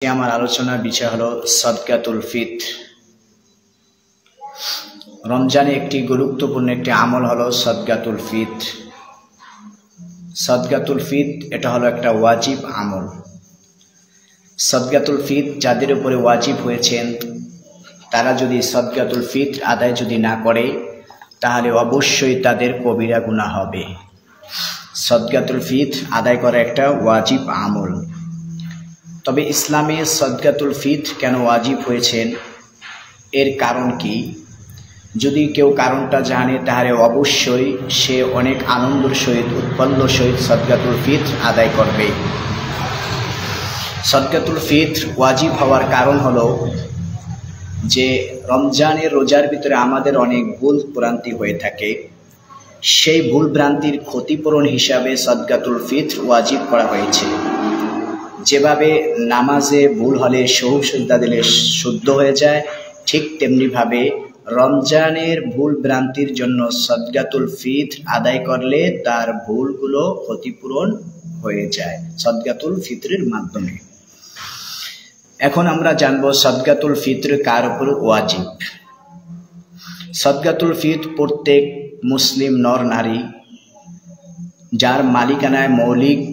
আমার আলোচনার বিষয় হলো সদকাতুল ফিত্র। রমজানে একটি গুরুত্বপূর্ণ একটি আমল হলো সদকাতুল ফিত্র। সদকাতুল ফিত্র এটা হলো একটা ওয়াজিব আমল। সদকাতুল ফিত্র যাদের উপরে ওয়াজিব হয়েছেন তারা যদি সদকাতুল ফিত্র আদায় যদি না করে তাহলে অবশ্যই তাদের কবিরা গুনাহ হবে। সদকাতুল ফিত্র আদায় করা একটা ওয়াজিব আমল। তবে ইসলামে সদকাতুল ফিত্র কেন ওয়াজিব হয়েছেন এর কারণ কি? যদি কেউ কারণটা জানে তাহলে অবশ্যই সে অনেক আনন্দের সহিত উৎপন্ন সহিত সদকাতুল ফিত্র আদায় করবে। সদকাতুল ফিত্র ওয়াজিব হওয়ার কারণ হলো যে রমজানের রোজার ভিতরে আমাদের অনেক ভুল ভ্রান্তি হয়ে থাকে। সেই ভুল ভ্রান্তির ক্ষতিপূরণ হিসাবে সদকাতুল ফিত্র ওয়াজিব করা হয়েছে। যেভাবে নামাজে ভুল হলে সহু সিজদা দিলে শুদ্ধ হয়ে যায়, ঠিক তেমনিভাবে রমজানের ভুল ভ্রান্তির জন্য সদকাতুল ফিত্র আদায় করলে তার ভুলগুলো ক্ষতিপূরণ হয়ে যায় সদকাতুল ফিত্রের মাধ্যমে। এখন আমরা জানব সদকাতুল ফিত্র কার উপর ওয়াজিব। সদকাতুল ফিত্র প্রত্যেক মুসলিম নর নারী যার মালিকানায় মৌলিক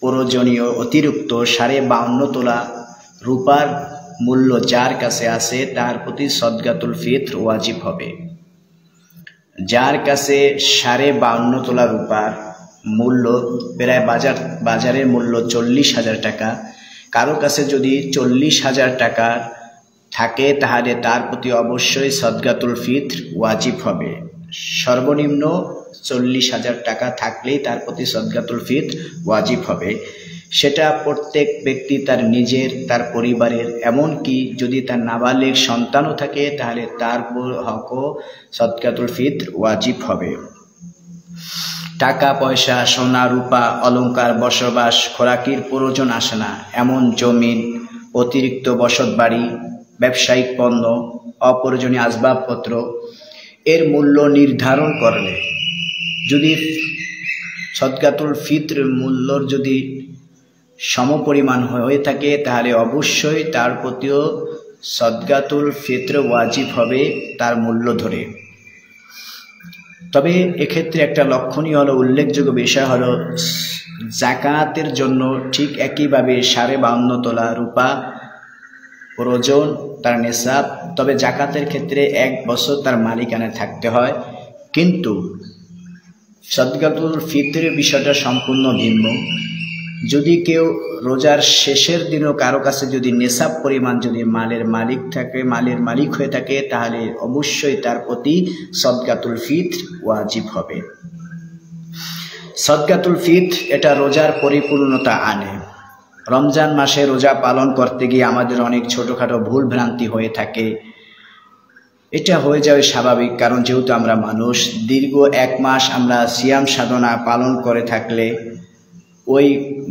প্রয়োজনীয় অতিরিক্ত 52.5 তোলা রূপার মূল্য যার কাছে আছে তার প্রতি সদকাতুল ফিত্র ওয়াজিব হবে। যার কাছে 52.5 তোলা রূপার মূল্য প্রায় বাজারের মূল্য 40,000 টাকা, কারো কাছে যদি 40,000 টাকা থাকে তাহলে তার প্রতি অবশ্যই সদকাতুল ফিত্র ওয়াজিব হবে। সর্বনিম্ন 40,000 টাকা থাকলেই তার প্রতি সদকাতুল ফিত্র ওয়াজিব হবে। সেটা প্রত্যেক ব্যক্তি তার নিজের, তার পরিবারের, এমনকি যদি তার নাবালিগ সন্তানও থাকে তাহলে তার হকও সদকাতুল ফিত্র ওয়াজিব হবে। টাকা পয়সা, সোনা রূপা, অলংকার, বসবাস, খোরাকির প্রয়োজন আসে না এমন জমিন, অতিরিক্ত বসত বাড়ি, ব্যবসায়িক পণ্য, অপ্রয়োজনীয় আসবাবপত্র এর মূল্য নির্ধারণ করলে যদি সদকাতুল ফিত্র মূল্যর যদি সমপরিমাণ হয়ে থাকে তাহলে অবশ্যই তার প্রতিও সদকাতুল ফিত্র ওয়াজিব হবে তার মূল্য ধরে। তবে এক্ষেত্রে একটা লক্ষণীয় হলো, উল্লেখযোগ্য বিষয় হলো যাকাতের জন্য ঠিক একইভাবে 52.5 তোলা রূপা প্রয়োজন তার নিসাব। তবে যাকাতের ক্ষেত্রে 1 বছর তার মালিকানায় থাকতে হয়, কিন্তু সদকাতুল ফিত্রের বিষয়টা সম্পূর্ণ ভিন্ন। যদি কেউ রোজার শেষের দিনও কারো কাছে যদি নিসাব পরিমাণ যদি মালের মালিক থাকে, মালের মালিক হয়ে থাকে তাহলে অবশ্যই তার প্রতি সদকাতুল ফিত্র ওয়াজিব হবে। সদকাতুল ফিত্র এটা রোজার পরিপূর্ণতা আনে। রমজান মাসে রোজা পালন করতে গিয়ে আমাদের অনেক ছোটোখাটো ভুল ভ্রান্তি হয়ে থাকে। এটা হয়ে যাবে স্বাভাবিক, কারণ যেহেতু আমরা মানুষ। দীর্ঘ 1 মাস আমরা সিয়াম সাধনা পালন করে থাকলে ওই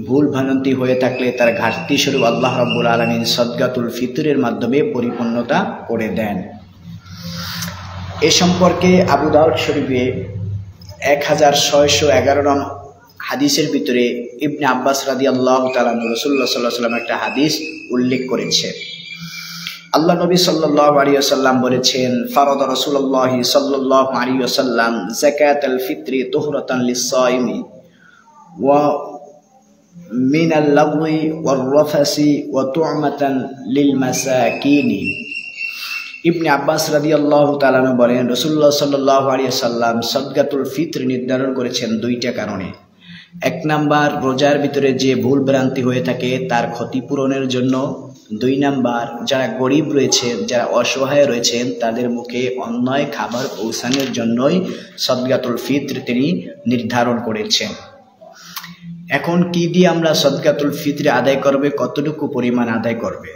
ভুল ভ্রান্তি হয়ে থাকলে তার ঘাটতি স্বরূপ আল্লাহ রাব্বুল আলামিন সদকাতুল ফিত্রের মাধ্যমে পরিপূর্ণতা করে দেন। এ সম্পর্কে আবু দাউদ শরীফে 1611 নং হাদিসের ভিতরে ইবনে আব্বাস রাদিয়াল্লাহু তাআলা রাসূলুল্লাহ সাল্লাল্লাহু আলাইহি ওয়াসাল্লাম একটা হাদিস উল্লেখ করেছে। আল্লাহ নবী সাল্লাল্লাহু আলাইহি ওয়াসাল্লাম বলেছেন, ফারাদা রাসূলুল্লাহ সাল্লাল্লাহু আলাইহি ওয়াসাল্লাম যাকাতাল ফিত্রি তুহরাতান লিস-সাইমি ওয়া মিনাল লাগwi ওয়ার রাফাসি ওয়া তু'মাতান লিল মাসাকিনি। ইবনে আব্বাস রাদিয়াল্লাহু তাআলা বলেন, রাসূলুল্লাহ সাল্লাল্লাহু আলাইহি ওয়াসাল্লাম সদকাতুল ফিত্র নির্ধারণ করেছেন 2টা কারণে। 1 নাম্বার, রোজার ভিতরে যে ভুল ভ্রান্তি হয়ে থাকে তার ক্ষতিপূরণের জন্য। 2 নাম্বার, যারা গরিব রয়েছেন, যারা অসহায় রয়েছেন তাদের মুখে অন্যায় খাবার পৌঁছানোর জন্যই সদকাতুল ফিত্র তিনি নির্ধারণ করেছেন। এখন কি দিয়ে আমরা সদকাতুল ফিত্র আদায় করবে, কতটুকু পরিমাণ আদায় করবে?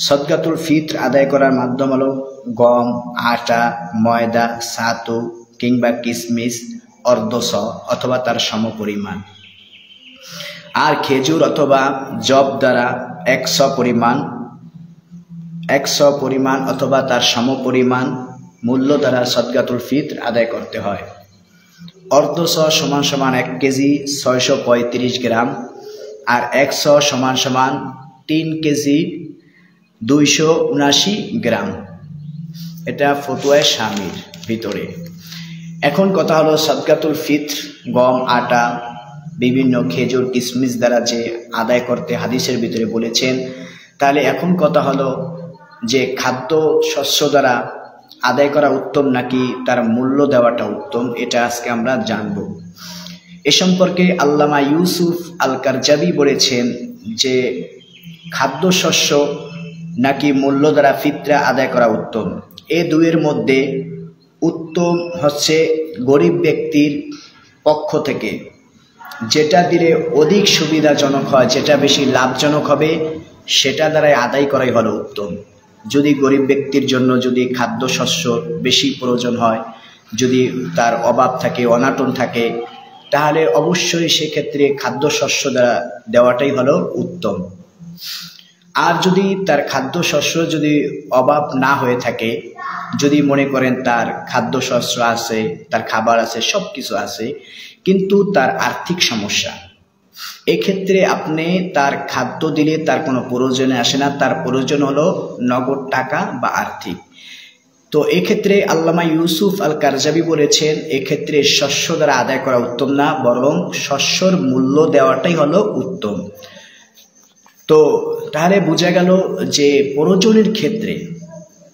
সদকাতুল ফিত্র আদায় করার মাধ্যম হলো গম, আটা, ময়দা, ছাতু কিংবা কিশমিশ অর্ধশ অথবা তার সমপরিমাণ, আর খেজুর অথবা জব দ্বারা 100 পরিমাণ অথবা তার সমপরিমাণ মূল্য দ্বারা সদকাতুল ফিত্র আদায় করতে হয়। অর্ধশ সমান 1 কেজি 635 গ্রাম, আর 100 সমান 3 কেজি 279 গ্রাম। এটা ফতোয়ায়ে শামির ভিতরে। এখন কথা হলো সদকাতুল ফিত্র গম, আটা, বিভিন্ন খেজুর, কিশমিশ দ্বারা যে আদায় করতে হাদিসের ভিতরে বলেছেন, তাহলে এখন কথা হলো যে খাদ্য শস্য দ্বারা আদায় করা উত্তম নাকি তার মূল্য দেওয়াটা উত্তম, এটা আজকে আমরা জানব। এ সম্পর্কে আল্লামা ইউসুফ আল কারজাবি বলেছেন যে খাদ্য শস্য নাকি মূল্য দ্বারা ফিতরা আদায় করা উত্তম। এ দুয়ের মধ্যে উত্তম হচ্ছে গরিব ব্যক্তির পক্ষ থেকে যেটা দিলে অধিক সুবিধাজনক হয়, যেটা বেশি লাভজনক হবে, সেটা দ্বারাই আদায় করাই হলো উত্তম। যদি গরিব ব্যক্তির জন্য যদি খাদ্য শস্য বেশি প্রয়োজন হয়, যদি তার অভাব থাকে, অনাটন থাকে, তাহলে অবশ্যই সেক্ষেত্রে খাদ্য শস্য দ্বারা দেওয়াটাই হলো উত্তম। আর যদি তার খাদ্য শস্য যদি অভাব না হয়ে থাকে, যদি মনে করেন তার খাদ্য শস্য আছে, তার খাবার আছে, সব কিছু আছে, কিন্তু তার আর্থিক সমস্যা, এক্ষেত্রে আপনি তার খাদ্য দিলে তার কোনো প্রয়োজনে আসে না, তার প্রয়োজন হলো নগদ টাকা বা আর্থিক। তো এক্ষেত্রে আল্লামা ইউসুফ আল কারজাবি বলেছেন এক্ষেত্রে শস্য দ্বারা আদায় করা উত্তম না, বরং শস্যর মূল্য দেওয়াটাই হলো উত্তম। তো তাহলে বোঝা গেল যে প্রয়োজনের ক্ষেত্রে,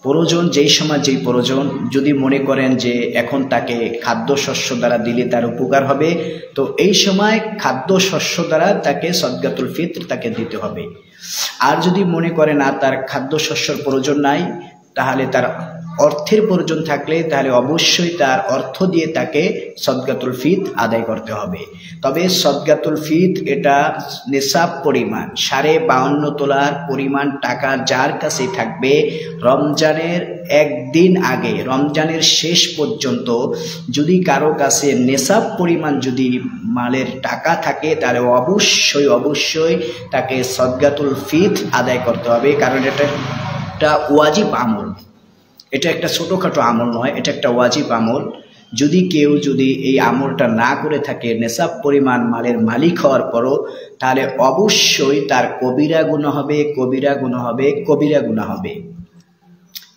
প্রয়োজন যেই সময় যেই প্রয়োজন, যদি মনে করেন যে এখন তাকে খাদ্য শস্য দ্বারা দিলে তার উপকার হবে, তো এই সময় খাদ্য শস্য দ্বারা তাকে সদকাতুল ফিত্র তাকে দিতে হবে। আর যদি মনে করে না তার খাদ্য শস্যর প্রয়োজন নাই, তাহলে তার অর্থের প্রয়োজন থাকলে তাহলে অবশ্যই তার অর্থ দিয়ে তাকে সদকাতুল ফিত্র আদায় করতে হবে। তবে সদকাতুল ফিত্র এটা নিসাব পরিমাণ 52.5 তোলার পরিমাণ টাকা যার কাছে থাকবে, রমজানের একদিন আগে রমজানের শেষ পর্যন্ত যদি কারো কাছে নিসাব পরিমাণ যদি মালের টাকা থাকে, তাহলে অবশ্যই তাকে সদকাতুল ফিত্র আদায় করতে হবে। কারণ এটা একটা ওয়াজিব আমল, এটা একটা ছোটোখাটো আমল নয়, এটা একটা ওয়াজিব আমল। যদি কেউ যদি এই আমলটা না করে থাকে নেশাব পরিমাণ মালের মালিক হওয়ার পরও, তাহলে অবশ্যই তার কবিরা গুনাহ হবে, কবিরা গুনাহ হবে, কবিরা গুনাহ হবে।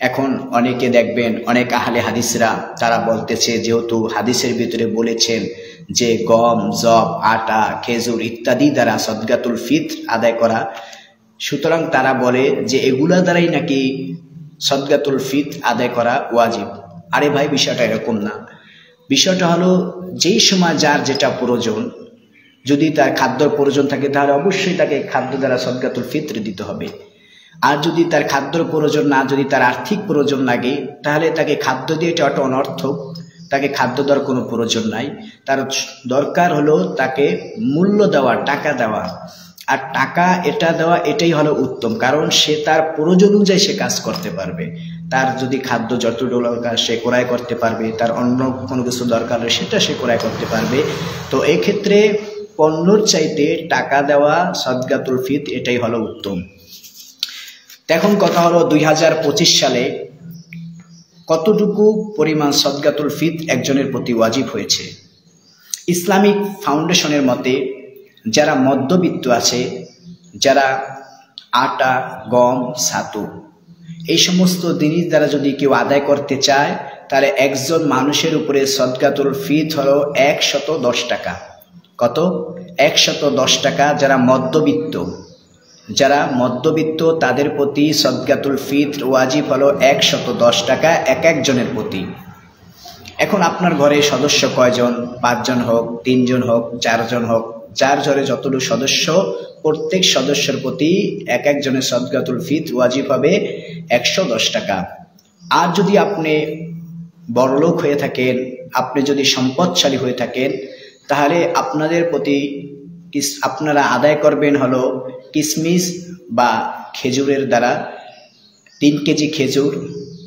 এখন অনেকে দেখবেন, অনেক আহলে হাদিসরা তারা বলতেছে, যেহেতু হাদিসের ভিতরে বলেছেন যে গম, জব, আটা, খেজুর ইত্যাদি দ্বারা সদকাতুল ফিত্র আদায় করা, সুতরাং তারা বলে যে এগুলা দ্বারাই নাকি সদকাতুল ফিত্র আদায় করা ওয়াজিব। আরে ভাই, বিষয়টা এরকম না। বিষয়টা হলো যেই সময় যার যেটা প্রয়োজন, যদি তার খাদ্যর প্রয়োজন থাকে তাহলে অবশ্যই তাকে খাদ্য দ্বারা সদকাতুল ফিত্র দিতে হবে। আর যদি তার খাদ্যর প্রয়োজন না, যদি তার আর্থিক প্রয়োজন লাগে, তাহলে তাকে খাদ্য দিয়ে এটা একটা অনর্থক, তাকে খাদ্য দেওয়ার কোনো প্রয়োজন নাই। তার দরকার হলো তাকে মূল্য দেওয়া, টাকা দেওয়া। আর টাকা এটা দেওয়া এটাই হলো উত্তম, কারণ সে তার প্রয়োজন অনুযায়ী সে কাজ করতে পারবে। তার যদি খাদ্য যতটুকু দরকার সে ক্রয় করতে পারবে, তার অন্য কোনো কিছু দরকার হলে সেটা সে ক্রয় করতে পারবে। তো এক্ষেত্রে পণ্যর চাইতে টাকা দেওয়া সদকাতুল ফিত্র এটাই হলো উত্তম। এখন কথা হলো 2025 সালে কতটুকু পরিমাণ সদকাতুল ফিত্র একজনের প্রতি ওয়াজিব হয়েছে। ইসলামিক ফাউন্ডেশনের মতে যারা মধ্যবিত্ত আছে, যারা আটা, গম, ছাতু এই সমস্ত জিনিস দ্বারা যদি কেউ আদায় করতে চায়, তাহলে একজন মানুষের উপরে সদকাতুল ফিত্র হলো 110 টাকা। কত? 110 টাকা। যারা মধ্যবিত্ত তাদের প্রতি সদকাতুল ফিত্র ওয়াজিব হলো 110 টাকা এক একজনের প্রতি। এখন আপনার ঘরে সদস্য কয়জন? 5 জন হোক, 3 জন হোক, 4 জন হোক, যার ঘরে যতটুকু সদস্য, প্রত্যেক সদস্যের প্রতি এক একজনের সদকাতুল ফিত্র ওয়াজিব হবে 110 টাকা। আর যদি আপনি বড়লোক হয়ে থাকেন, আপনি যদি সম্পদশালী হয়ে থাকেন, তাহলে আপনাদের প্রতি আপনারা আদায় করবেন হলো কিশমিশ বা খেজুরের দ্বারা 3 কেজি খেজুর,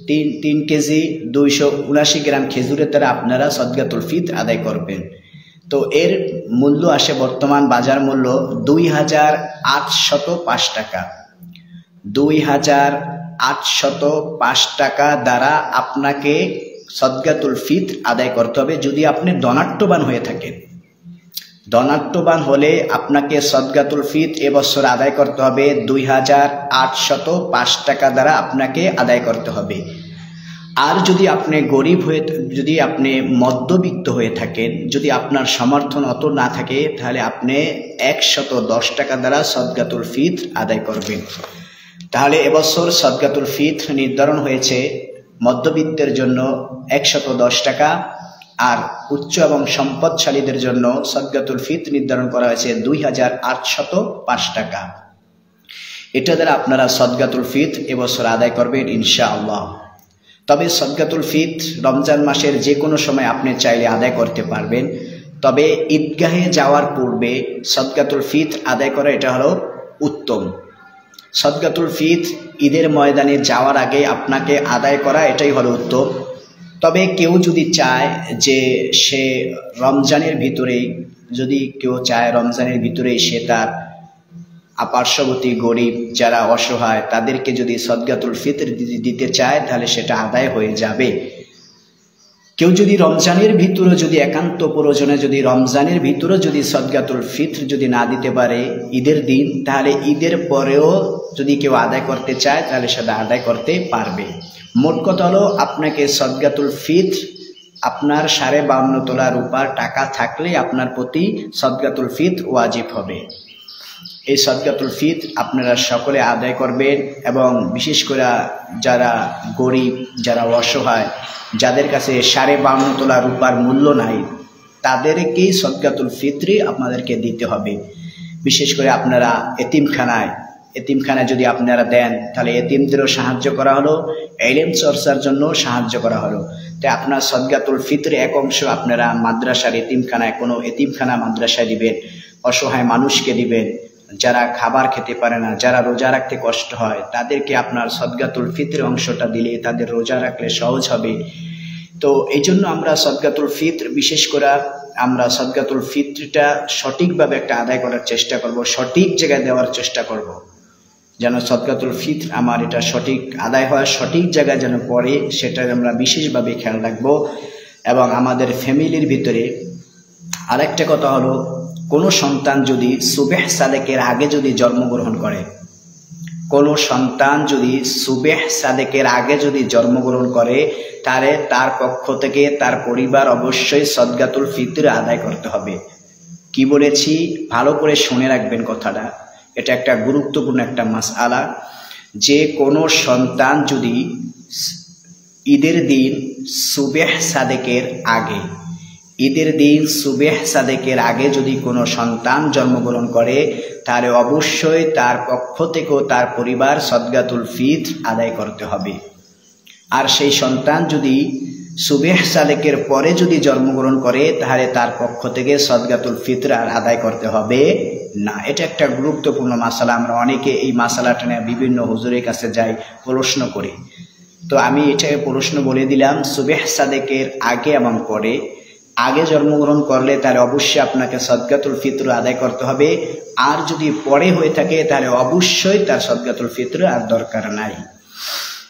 3 কেজি 279 গ্রাম খেজুরের দ্বারা আপনারা সদকাতুল ফিত্র আদায় করবেন। তো এর মূল্য আসে বর্তমান বাজার মূল্য 2805 টাকা। 2805 টাকা দ্বারা আপনাকে সদকাতুল ফিত্র আদায় করতে হবে যদি আপনি ধনাঢ্যবান হয়ে থাকেন। ধনাত্মবান হলে আপনাকে সদকাতুল ফিতর এবছর আদায় করতে হবে 2805 টাকা দ্বারা আপনাকে আদায় করতে হবে। আর যদি আপনি গরিব হয়ে, যদি আপনি মধ্যবিত্ত হয়ে থাকেন, যদি আপনার সমর্থন অত না থাকে, তাহলে আপনি 110 টাকা দ্বারা সদকাতুল ফিতর আদায় করবেন। তাহলে এবছর সদকাতুল ফিতর নির্ধারণ হয়েছে মধ্যবিত্তের জন্য 110 টাকা, আর উচ্চ এবং সম্পদশালীদের জন্য সদকাতুল ফিতর নির্ধারণ করা হয়েছে 2805 টাকা। এটা দ্বারা আপনারা সদকাতুল ফিতর এবছর আদায় করবেন ইনশাআল্লাহ। তবে সদকাতুল ফিতর রমজান মাসের যে কোনো সময় আপনি চাইলে আদায় করতে পারবেন। তবে ঈদগাহে যাওয়ার পূর্বে সদকাতুল ফিতর আদায় করা এটা হলো উত্তম। সদকাতুল ফিতর ঈদের ময়দানে যাওয়ার আগে আপনাকে আদায় করা এটাই হলো উত্তম। তবে কেউ যদি চায় যে সে রমজানের ভিতরেই, যদি কেউ চায় রমজানের ভিতরেই সে তার পার্শ্ববর্তী গরিব যারা অসহায় তাদেরকে যদি সদকাতুল ফিতর দিতে চায়, তাহলে সেটা আদায় হয়ে যাবে। কেউ যদি রমজানের ভিতরে, যদি একান্ত প্রয়োজনে, যদি রমজানের ভিতরে যদি সদকাতুল ফিতর যদি না দিতে পারে ঈদের দিন, তাহলে ঈদের পরেও যদি কেউ আদায় করতে চায় তাহলে সেটা আদায় করতে পারবে। মোট কথা হলো, আপনাকে সদকাতুল ফিতর আপনার 52.5 তোলা রূপার টাকা থাকলে আপনার প্রতি সদকাতুল ফিতর ওয়াজিব হবে। এই সদকাতুল ফিতর আপনারা সকলে আদায় করবেন, এবং বিশেষ করে যারা গরিব, যারা অসহায়, যাদের কাছে 52.5 তোলা রূপার মূল্য নাই, তাদেরকেই সদকাতুল ফিতরই আপনাদেরকে দিতে হবে। বিশেষ করে আপনারা এতিমখানায় যদি আপনারা দেন, তাহলে এতিমদেরও সাহায্য করা হলো, ইলম চর্চার জন্য সাহায্য করা হলো। তাই আপনার সদকাতুল ফিতরে এক অংশ আপনারা মাদ্রাসার এতিমখানায়, কোনো এতিমখানা মাদ্রাসায় দিবেন, অসহায় মানুষকে দিবেন, যারা খাবার খেতে পারে না, যারা রোজা রাখতে কষ্ট হয়, তাদেরকে আপনার সদকাতুল ফিতরের অংশটা দিলে তাদের রোজা রাখলে সহজ হবে। তো এই জন্য আমরা সদকাতুল ফিতর, বিশেষ করে আমরা সদকাতুল ফিতরটা সঠিকভাবে একটা আদায় করার চেষ্টা করব, সঠিক জায়গায় দেওয়ার চেষ্টা করব, যেন সদকাতুল ফিতর আমার এটা সঠিক আদায় হয়, সঠিক জায়গায় যেন পড়ে, সেটা আমরা বিশেষভাবে খেয়াল রাখবো। এবং আমাদের ফ্যামিলির ভিতরে আরেকটা কথা হলো, কোনো সন্তান যদি সুবেহ সাদেকের আগে যদি জন্মগ্রহণ করে, কোনো সন্তান যদি সুবেহ সাদেকের আগে যদি জন্মগ্রহণ করে, তাহলে তার পক্ষ থেকে তার পরিবার অবশ্যই সদকাতুল ফিতর আদায় করতে হবে। কি বলেছি ভালো করে শুনে রাখবেন কথাটা, এটা একটা গুরুত্বপূর্ণ একটা মাসআলা। যে কোনো সন্তান যদি ঈদের দিন সুবেহ সাদেকের আগে, ঈদের দিন সুবেহ সাদেকের আগে যদি কোনো সন্তান জন্মগ্রহণ করে, তাহলে অবশ্যই তার পক্ষ থেকেও তার পরিবার সদকাতুল ফিতর আদায় করতে হবে। আর সেই সন্তান যদি সুবেহ সাদেকের পরে যদি জন্মগ্রহণ করে, তাহলে তার পক্ষ থেকে সদকাতুল ফিতর আর আদায় করতে হবে না। এটা একটা গুরুত্বপূর্ণ মাসালা। আমরা অনেকে এই মাসালাটা নিয়ে বিভিন্ন হুজুরের কাছে যাই, প্রশ্ন করি। তো আমি এটাকে প্রশ্ন বলে দিলাম, সুবেহ সাদেকের আগে এবং পরে, আগে জন্মগ্রহণ করলে তাহলে অবশ্যই আপনাকে সদকাতুল ফিতর আদায় করতে হবে। আর যদি পরে হয়ে থাকে তাহলে অবশ্যই তার সদকাতুল ফিতর আর দরকার নাই।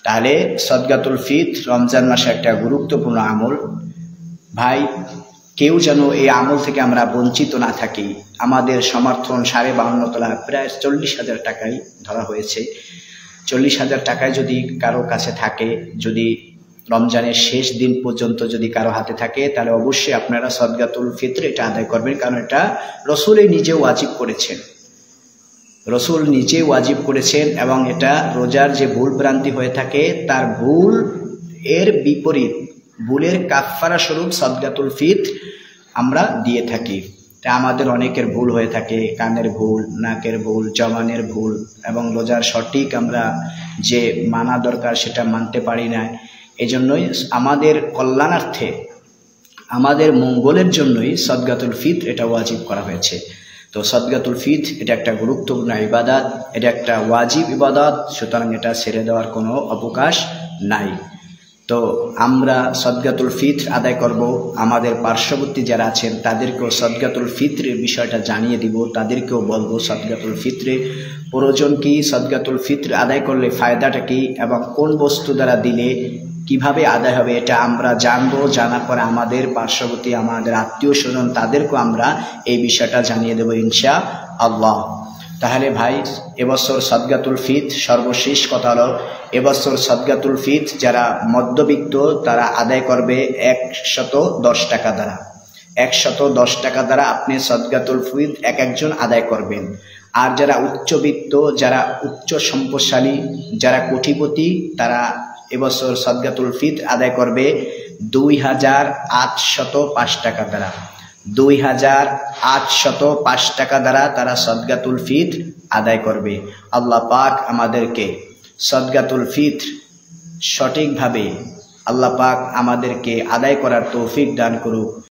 তাহলে সদকাতুল ফিতর রমজান মাসে একটা গুরুত্বপূর্ণ আমল। ভাই, কেউ যেন এই আমল থেকে আমরা বঞ্চিত না থাকি। আমাদের সমর্থন 52.5 তোলা, প্রায় 40,000 টাকাই ধরা হয়েছে। 40,000 টাকায় যদি কারো কাছে থাকে, যদি রমজানের শেষ দিন পর্যন্ত যদি কারো হাতে থাকে, তাহলে অবশ্যই আপনারা সদকাতুল ফিতর এটা আদায় করবেন, কারণ এটা রসুলই নিজে ওয়াজিব করেছেন। রসুল নিজে ওয়াজিব করেছেন, এবং এটা রোজার যে ভুল ভ্রান্তি হয়ে থাকে তার ভুল এর বিপরীত, ভুলের কাফফারা স্বরূপ সদকাতুল ফিতর আমরা দিয়ে থাকি। তা আমাদের অনেকের ভুল হয়ে থাকে, কানের ভুল, নাকের ভুল, জবানের ভুল, এবং রোজার সঠিক আমরা যে মানা দরকার সেটা মানতে পারি না। এজন্যই আমাদের কল্যাণার্থে, আমাদের মঙ্গলের জন্যই সদকাতুল ফিতর এটা ওয়াজিব করা হয়েছে। তো সদকাতুল ফিতর এটা একটা গুরুত্বপূর্ণ ইবাদত, এটা একটা ওয়াজিব ইবাদত, সুতরাং এটা ছেড়ে দেওয়ার কোনো অবকাশ নাই। তো আমরা সদকাতুল ফিতর আদায় করব। আমাদের পার্শ্ববর্তী যারা আছেন তাদেরকেও সদকাতুল ফিতরের বিষয়টা জানিয়ে দিব, তাদেরকেও বলবো সদকাতুল ফিতরে প্রয়োজন কি, সদকাতুল ফিতর আদায় করলে ফায়দাটা কি, এবং কোন বস্তু দ্বারা দিলে কিভাবে আদায় হবে এটা আমরা জানবো। জানার পরে আমাদের পার্শ্ববর্তী আমাদের আত্মীয় স্বজন তাদেরকেও আমরা এই বিষয়টা জানিয়ে দেবো ইনশাআল্লাহ। তাহলে ভাই, এবছর সদকাতুল ফিতর সর্বশেষ কথা হলো, এবছর সদকাতুল ফিতর যারা মধ্যবিত্ত তারা আদায় করবে 110 টাকা দ্বারা। 110 টাকা দ্বারা আপনি সদকাতুল ফিতর এক একজন আদায় করবেন। আর যারা উচ্চবিত্ত, যারা উচ্চ সম্পদশালী, যারা কোটিপতি, তারা এবছর সদকাতুল ফিতর আদায় করবে 2805 টাকা দ্বারা। 2805 টাকা দ্বারা তারা সদকাতুল ফিতর আদায় করবে। আল্লাহ পাক আমাদেরকে সদকাতুল ফিতর সঠিকভাবে আল্লাহ পাক আমাদেরকে আদায় করার তৌফিক দান করুক।